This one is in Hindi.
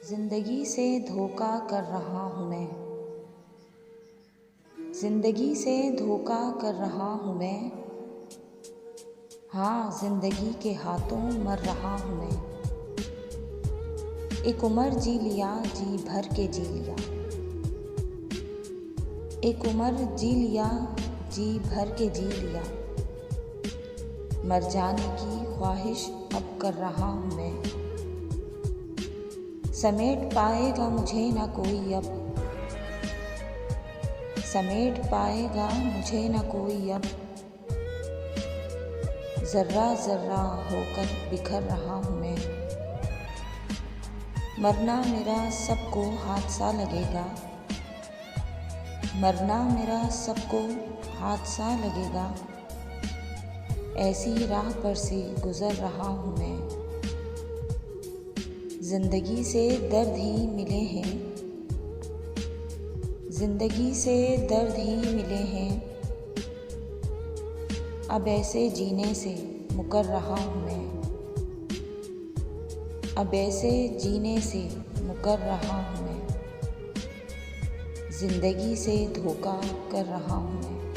जिंदगी से धोखा कर रहा हूँ मैं, जिंदगी से धोखा कर रहा हूँ मैं। हाँ, जिंदगी के हाथों मर रहा हूँ मैं। एक उम्र जी लिया, जी भर के जी लिया। एक उम्र जी लिया, जी भर के जी लिया। मर जाने की ख्वाहिश अब कर रहा हूँ मैं। समेट पाएगा मुझे ना कोई अब, समेट पाएगा मुझे ना कोई अब। जर्रा जर्रा होकर बिखर रहा हूँ मैं। मरना मेरा सबको हादसा लगेगा, मरना मेरा सबको हादसा लगेगा। ऐसी राह पर से गुजर रहा हूँ मैं। जिंदगी से दर्द ही मिले हैं, जिंदगी से दर्द ही मिले हैं। अब ऐसे जीने से मुकर रहा हूँ मैं, अब ऐसे जीने से मुकर रहा हूँ मैं। जिंदगी से धोखा कर रहा हूँ मैं।